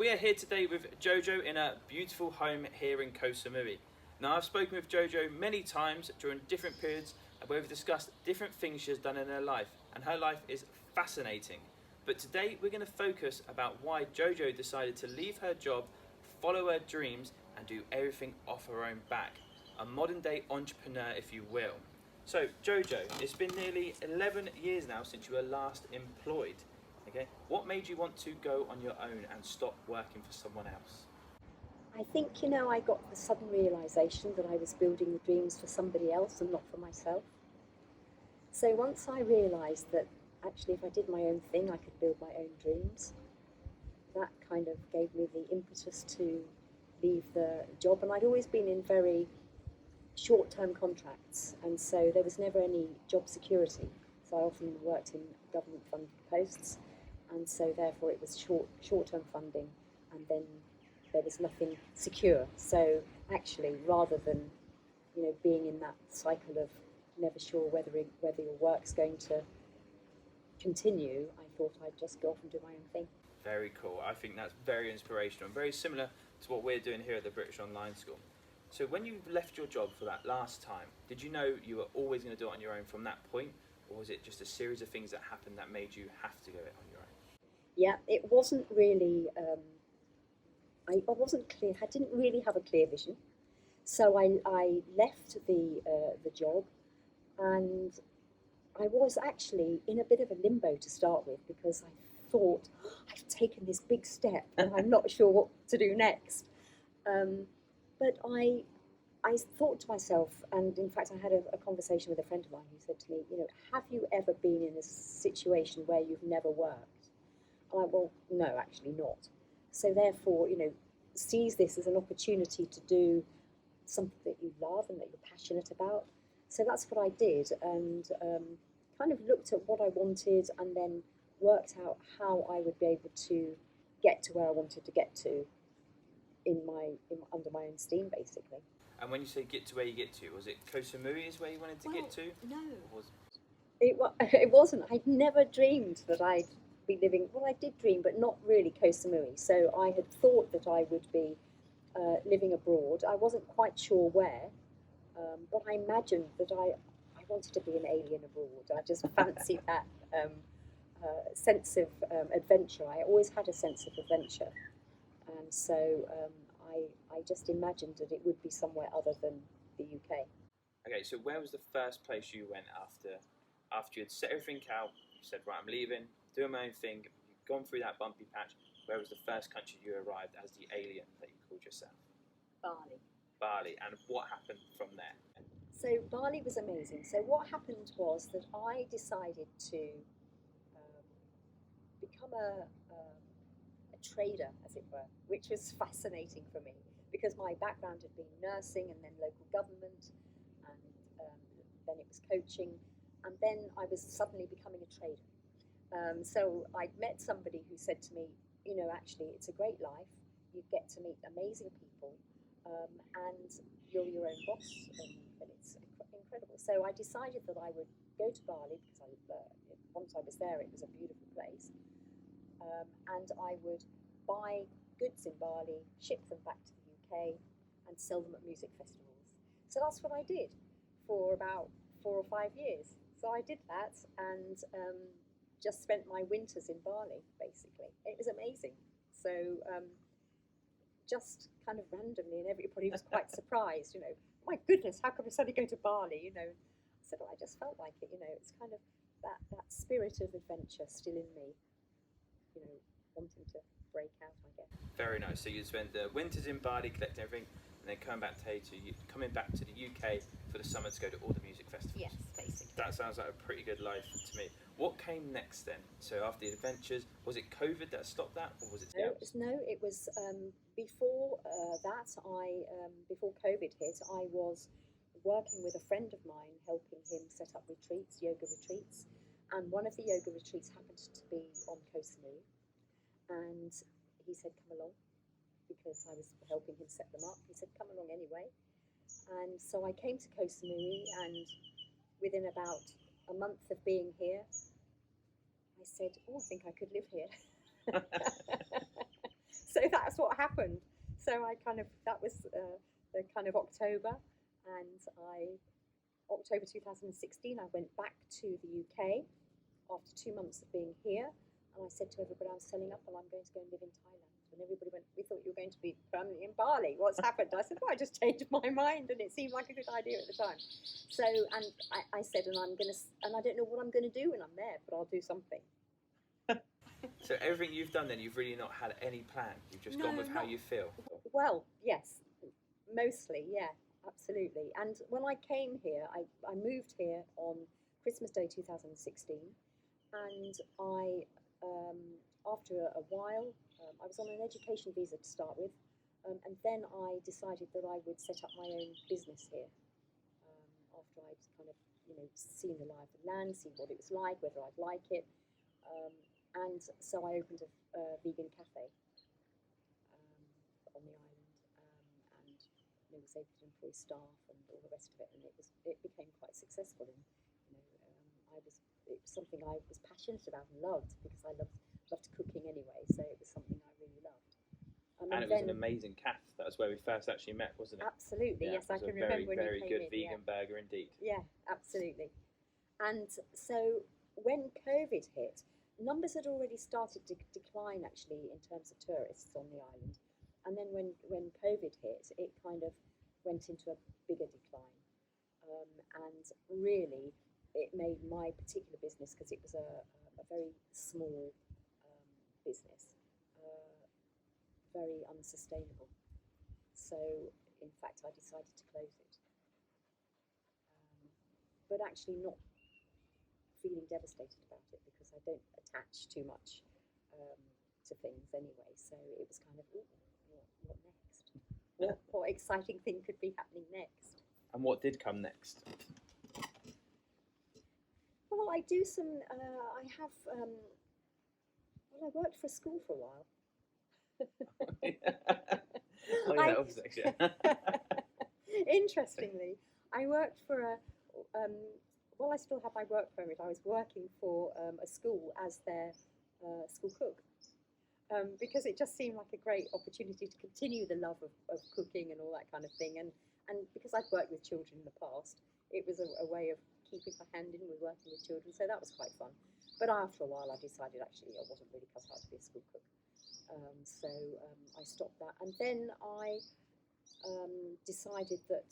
we are here today with JoJo in a beautiful home here in Koh Samui. Now, I've spoken with JoJo many times during different periods where we've discussed different things she has done in her life, and her life is fascinating. But today we're going to focus about why JoJo decided to leave her job, follow her dreams, and do everything off her own back. A modern day entrepreneur, if you will. So, JoJo, it's been nearly 11 years now since you were last employed. Okay, what made you want to go on your own and stop working for someone else? I think, I got the sudden realization that I was building the dreams for somebody else and not for myself. So once I realized that actually if I did my own thing, I could build my own dreams, that kind of gave me the impetus to leave the job. And I'd always been in very short-term contracts, and so there was never any job security. So I often worked in government-funded posts, and so therefore it was short-term funding, and then there was nothing secure. So actually, rather than being in that cycle of never sure whether your work's going to continue, I thought I'd just go off and do my own thing. Very cool. I think that's very inspirational and very similar to what we're doing here at the British Online School. So when you left your job for that last time, did you know you were always going to do it on your own from that point, or was it just a series of things that happened that made you have to go it on your own? Yeah, it wasn't really. I wasn't clear. I didn't really have a clear vision, so I left the job, and I was actually in a bit of a limbo to start with because I thought I've taken this big step and I'm not sure what to do next. But I thought to myself, and in fact, I had a conversation with a friend of mine who said to me, have you ever been in a situation where you've never worked? I'm like, well, no, actually not. So therefore, seize this as an opportunity to do something that you love and that you're passionate about. So that's what I did, and kind of looked at what I wanted, and then worked out how I would be able to get to where I wanted to get to under my own steam, basically. And when you say get to where you get to, was it Koh Samui is where you wanted to get to? No, Was... it wasn't. I'd never dreamed that I'd be living. Well, I did dream, but not really Koh Samui. So I had thought that I would be living abroad. I wasn't quite sure where, but I imagined that I wanted to be an alien abroad. I just fancied that sense of adventure. I always had a sense of adventure. And so I just imagined that it would be somewhere other than the UK. Okay, so where was the first place you went after you had set everything out? You said, right, I'm leaving, doing my own thing. You've gone through that bumpy patch. Where was the first country you arrived as the alien that you called yourself? Bali. Bali, and what happened from there? So Bali was amazing. So what happened was that I decided to become a trader, as it were, which was fascinating for me because my background had been nursing and then local government, and then it was coaching, and then I was suddenly becoming a trader. So I'd met somebody who said to me, actually, it's a great life. You get to meet amazing people, and you're your own boss, and it's incredible. So I decided that I would go to Bali because once I was there, it was a beautiful place. And I would buy goods in Bali, ship them back to the UK, and sell them at music festivals. So that's what I did for about 4 or 5 years. So I did that, and just spent my winters in Bali, basically. It was amazing. So just kind of randomly, and everybody was quite surprised, my goodness, how come we suddenly go to Bali, I said, well, I just felt like it, it's kind of that spirit of adventure still in me, wanting to break out, I guess. Very nice. So you spent the winters in Bali collecting everything, and then coming back to the UK for the summer to go to all the music festivals. Yes, basically. That sounds like a pretty good life to me. What came next then? So after the adventures, was it COVID that stopped that, or was it? No, it was before that. Before COVID hit, I was working with a friend of mine, helping him set up retreats, yoga retreats, and one of the yoga retreats happened to be on Koh Samui, and he said, "Come along," because I was helping him set them up. He said, "Come along anyway," and so I came to Koh Samui, and within about a month of being here, I said, "Oh, I think I could live here." So that's what happened. So that was the kind of October, and October 2016, I went back to the UK after 2 months of being here, and I said to everybody, I'm selling up and I'm going to go and live in Thailand. And everybody went, we thought you were going to be permanently in Bali. What's happened? I said, well, I just changed my mind, and it seemed like a good idea at the time. So, and I said, and I don't know what I'm going to do when I'm there, but I'll do something. So everything you've done then, you've really not had any plan. You've just gone with how you feel. Well, yes, mostly, yeah, absolutely. And when I came here, I moved here on Christmas Day 2016, and after a while, I was on an education visa to start with, and then I decided that I would set up my own business here. After I'd kind of, seen the lie of the land, seen what it was like, whether I'd like it. And so I opened a vegan cafe on the island, and was able to employ staff and all the rest of it, and it became quite successful. And it was something I was passionate about and loved, because I loved cooking anyway. So it was something I really loved. And it was an amazing cafe. That was where we first actually met, wasn't it? Absolutely, yeah, yes, I can remember when you came in. Very good vegan burger indeed. Yeah, absolutely. And so when COVID hit, numbers had already started to decline, actually, in terms of tourists on the island. And then when COVID hit, it kind of went into a bigger decline. And really, it made my particular business, because it was a very small business, very unsustainable. So, in fact, I decided to close it. But actually not feeling devastated about it, because I don't attach too much to things anyway. So it was kind of, what next? What exciting thing could be happening next? And what did come next? Well, I do some. I have. Well, I worked for a school for a while. Interestingly, I worked for a. While I still have my work permit, I was working for a school as their school cook, because it just seemed like a great opportunity to continue the love of cooking and all that kind of thing. And because I'd worked with children in the past, it was a way of keeping my hand in with working with children. So that was quite fun. But after a while, I decided actually I wasn't really cut out to be a school cook. So I stopped that. And then I decided that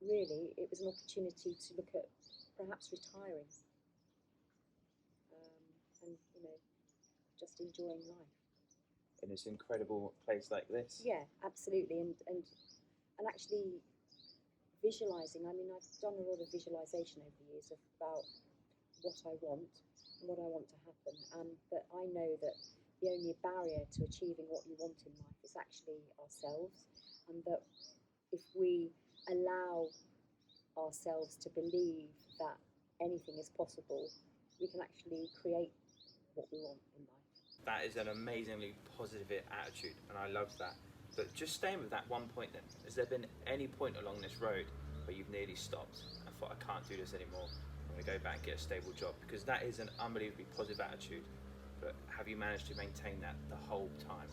really it was an opportunity to look at perhaps retiring, and just enjoying life in this incredible place like this. Yeah, absolutely. And actually visualizing. I mean, I've done a lot of visualization over the years about what I want and what I want to happen, and that I know that the only barrier to achieving what you want in life is actually ourselves, and that if we allow ourselves to believe that anything is possible, we can actually create what we want in life. That is an amazingly positive attitude, and I love that. But just staying with that one point then, has there been any point along this road where you've nearly stopped and thought, I can't do this anymore, I'm going to go back and get a stable job? Because that is an unbelievably positive attitude, but have you managed to maintain that the whole time?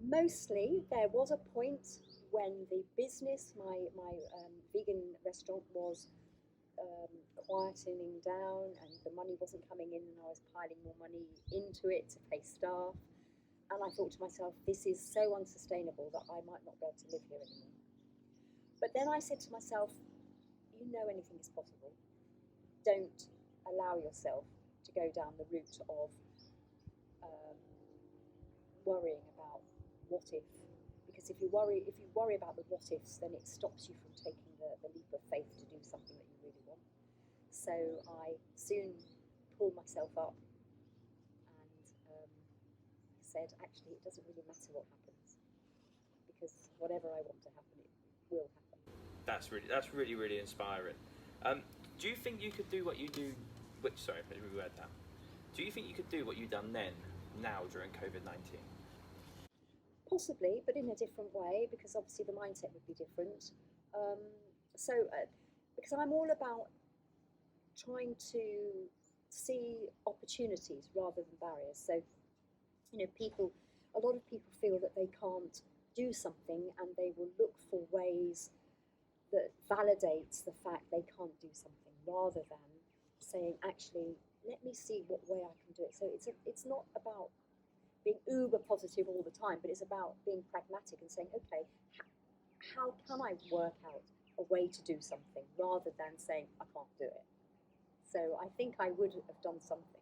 Mostly, there was a point when the business, my vegan restaurant, was quietening down, and the money wasn't coming in, and I was piling more money into it to pay staff. And I thought to myself, this is so unsustainable that I might not be able to live here anymore. But then I said to myself, anything is possible. Don't allow yourself to go down the route of worrying about what if. Because if you worry about the what ifs, then it stops you from taking the leap of faith to do something that you really want. So I soon pulled myself up and said, actually, it doesn't really matter what happens, because whatever I want to happen, it will happen. That's really, really inspiring. Do you think you could do what you do? Sorry, let me reword that. Do you think you could do what you've done then, now during COVID-19? Possibly, but in a different way, because obviously the mindset would be different. Because I'm all about trying to see opportunities rather than barriers. So, people a lot of people feel that they can't do something, and they will look for ways that validates the fact they can't do something, rather than saying, actually, let me see what way I can do it. So it's not about being uber positive all the time, but it's about being pragmatic and saying, okay, how can I work out a way to do something, rather than saying I can't do it. So I think I would have done something.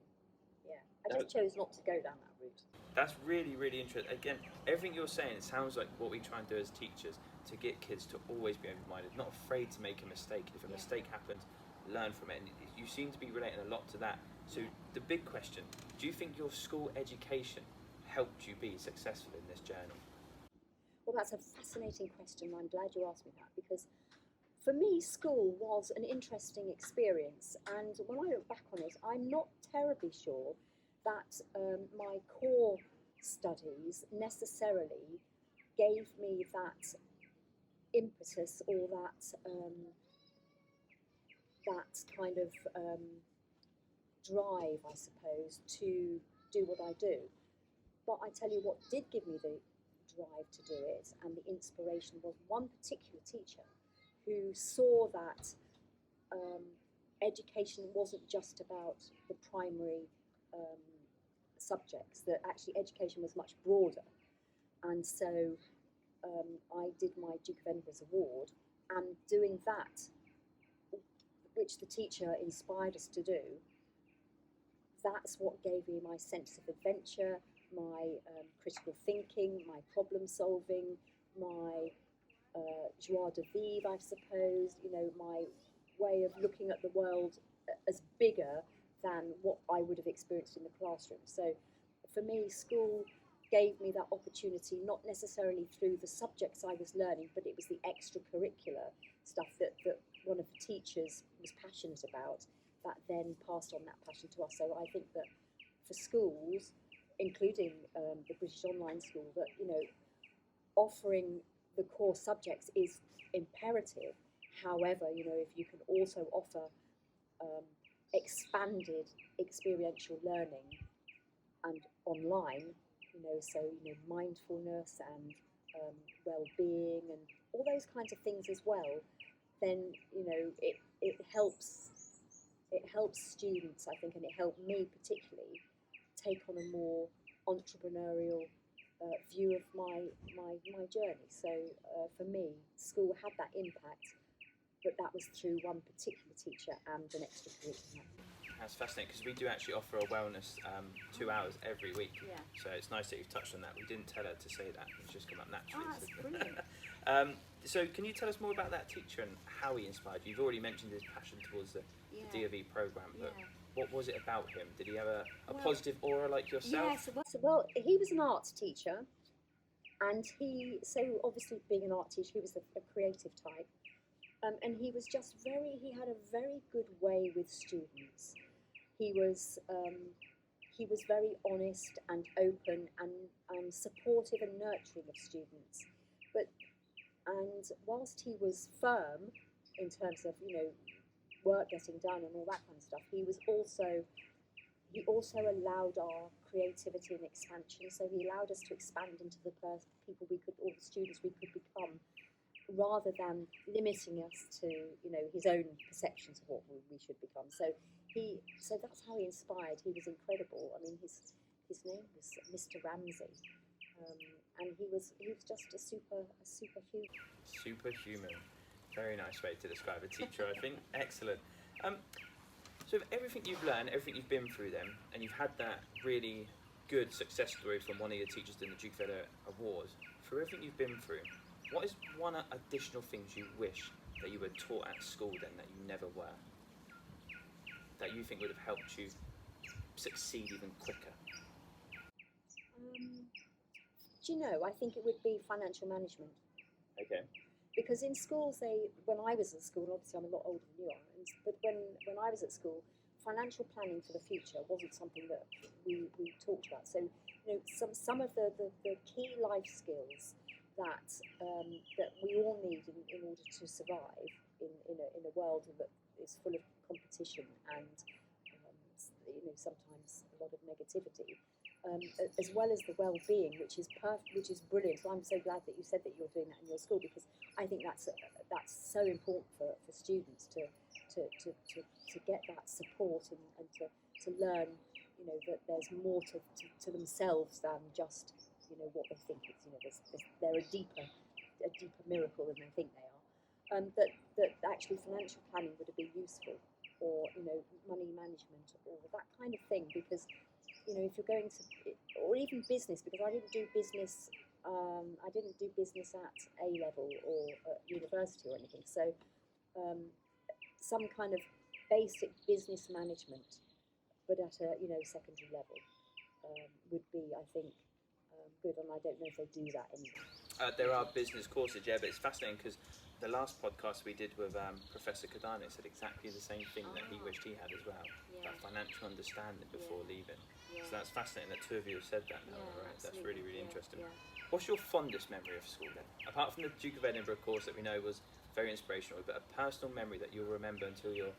Yeah, I just chose not to go down that route. That's really, really interesting. Again, everything you're saying, it sounds like what we try and do as teachers, to get kids to always be open-minded, not afraid to make a mistake. If a mistake happens, learn from it. And you seem to be relating a lot to that. So the big question, do you think your school education helped you be successful in this journey? Well, that's a fascinating question. I'm glad you asked me that, because for me, school was an interesting experience. And when I look back on it, I'm not terribly sure that my core studies necessarily gave me that impetus, or that kind of drive, I suppose, to do what I do. But I tell you what did give me the drive to do it, and the inspiration, was one particular teacher who saw that education wasn't just about the primary subjects, that actually education was much broader. And so I did my Duke of Edinburgh's award, and doing that, which the teacher inspired us to do, that's what gave me my sense of adventure, my critical thinking, my problem solving, my joie de vivre, I suppose, my way of looking at the world as bigger than what I would have experienced in the classroom. So for me, school gave me that opportunity, not necessarily through the subjects I was learning, but it was the extracurricular stuff that one of the teachers was passionate about, that then passed on that passion to us. So I think that for schools, including the British Online School, that offering the core subjects is imperative. However, if you can also offer expanded experiential learning and online, so mindfulness and well-being and all those kinds of things as well, then it helps students, I think, and it helped me particularly take on a more entrepreneurial view of my journey. So for me, school had that impact, but that was through one particular teacher and an extracurricular. That's fascinating, because we do actually offer a wellness 2 hours every week. Yeah. So it's nice that you've touched on that. We didn't tell her to say that. It's just come up naturally. Oh, that's brilliant. So can you tell us more about that teacher and how he inspired you? You've already mentioned his passion towards the DOV programme, but what was it about him? Did he have a positive aura like yourself? Yes, well, he was an art teacher, and so obviously being an art teacher, he was a creative type. And he was just he had a very good way with students. He was very honest and open and supportive and nurturing of students. And whilst he was firm in terms of work getting done and all that kind of stuff, he also allowed our creativity and expansion. So he allowed us to expand into the people we could, or the students we could become, rather than limiting us to his own perceptions of what we should become. So that's how he inspired. He was incredible. I mean, his name was Mr. Ramsey, and he was just a superhuman. Superhuman. Very nice way to describe a teacher, I think. Excellent. So everything you've learned, everything you've been through then, and you've had that really good success story from one of your teachers in the Duke of Edinburgh Awards, for everything you've been through, what is one additional things you wish that you were taught at school then that you never were? That you think would have helped you succeed even quicker? I think it would be financial management. Okay. Because in schools, when I was at school, obviously I'm a lot older than you are, but when I was at school, financial planning for the future wasn't something that we talked about. So some of the key life skills that we all need in order to survive in a world that is full of competition and sometimes a lot of negativity. as well as the well-being, which is brilliant. So I'm so glad that you said that you're doing that in your school, because I think that's so important for students to get that support and to learn, that there's more to themselves than just what they think it's. They're a deeper miracle than they think they are. That actually financial planning would be useful, or money management, or that kind of thing, because if you're going to, or even business, because I didn't do business. I didn't do business at A level or at university or anything. So some kind of basic business management, but at a secondary level, would be, I think, good. And I don't know if they do that anymore. There are business courses, yeah, but it's fascinating because the last podcast we did with Professor Kadani said exactly the same thing that he wished he had as well, that financial understanding before leaving. Yeah. So that's fascinating that two of you have said that now, right? That's really, really interesting. Yeah. What's your fondest memory of school then? Apart from the Duke of Edinburgh course that we know was very inspirational, but a personal memory that you'll remember until your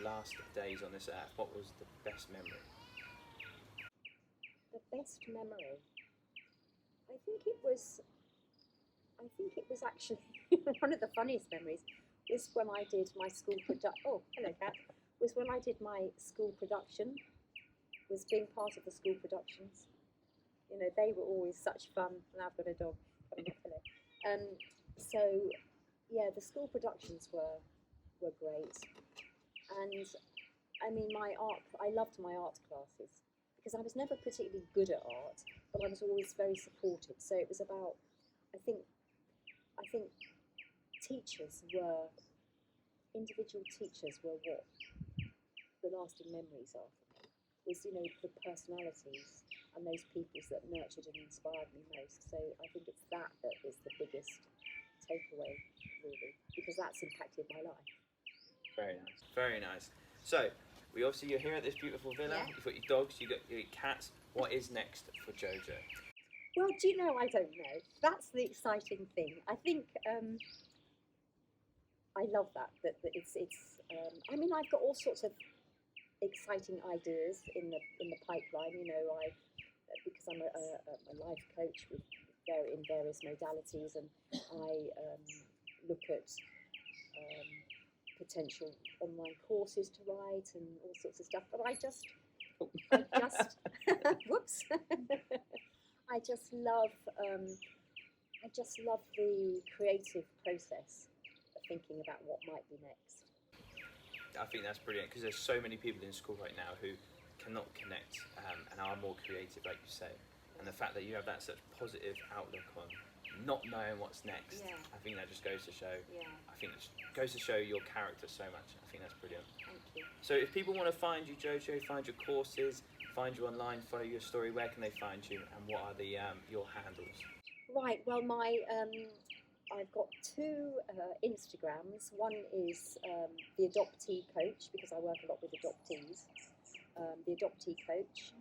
last days on this earth, what was the best memory? The best memory? I think it was actually one of the funniest memories was when I did my school production. Oh, hello, Kat. Was when I did my school production. Was being part of the school productions. They were always such fun. And I've got a dog coming up. Hello. So yeah, the school productions were great, and I mean I loved my art classes, because I was never particularly good at art, but I was always very supported. So it was about, I think individual teachers were what the lasting memories are for me. Was the personalities and those people that nurtured and inspired me most. So I think it's that is the biggest takeaway, really, because that's impacted my life. Very nice, very nice. So you're here at this beautiful villa. Yeah. You've got your dogs, you got your cats. What is next for JoJo? Well, do you know? I don't know. That's the exciting thing. I think I love that it's. I mean, I've got all sorts of exciting ideas in the pipeline. Because I'm a life coach in various modalities, and I look at potential online courses to write and all sorts of stuff. But I just whoops. I just love the creative process of thinking about what might be next. I think that's brilliant, because there's so many people in school right now who cannot connect and are more creative, like you say. And the fact that you have that such positive outlook on not knowing what's next, I think that just goes to show. I think it goes to show your character so much. I think that's brilliant. Thank you. So if people want to find you, JoJo, find your courses, find you online, follow your story, where can they find you, and what are the your handles? Right. Well, I've got two Instagrams. One is the Adoptee Coach, because I work a lot with adoptees. The Adoptee Coach,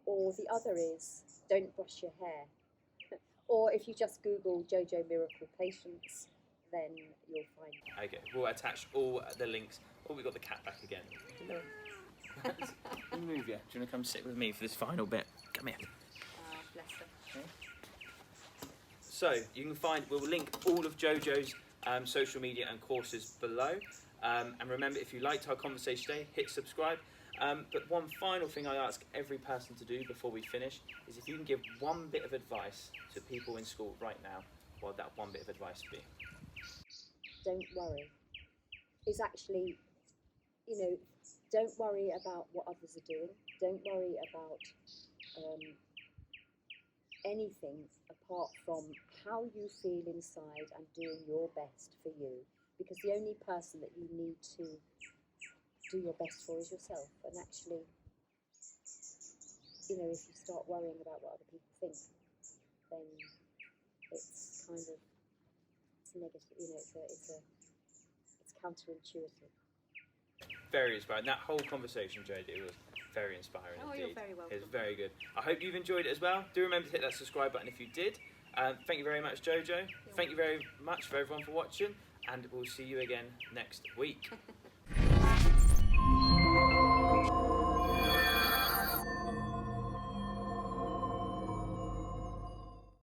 or the other is Don't Brush Your Hair. Or if you just Google JoJo Miracle Patients, then you'll find it. Okay, we'll attach all the links. Oh, we got the cat back again. Let me move you. Do you want to come sit with me for this final bit? Come here. Bless her. Okay. So we'll link all of JoJo's social media and courses below. And remember, if you liked our conversation today, hit subscribe. But one final thing I ask every person to do before we finish is if you can give one bit of advice to people in school right now, what would that one bit of advice be? Don't worry. Is actually, don't worry about what others are doing. Don't worry about anything apart from how you feel inside and doing your best for you. Because the only person that you need to do your best for is yourself. And actually, if you start worrying about what other people think, then it's kind of, it's negative. It's counterintuitive. Very inspiring. That whole conversation, JD, was very inspiring indeed. You're very welcome. It was very good. I hope you've enjoyed it as well. Do remember to hit that subscribe button if you did. Thank you very much, JoJo. Thank you very much for everyone for watching, and we'll see you again next week.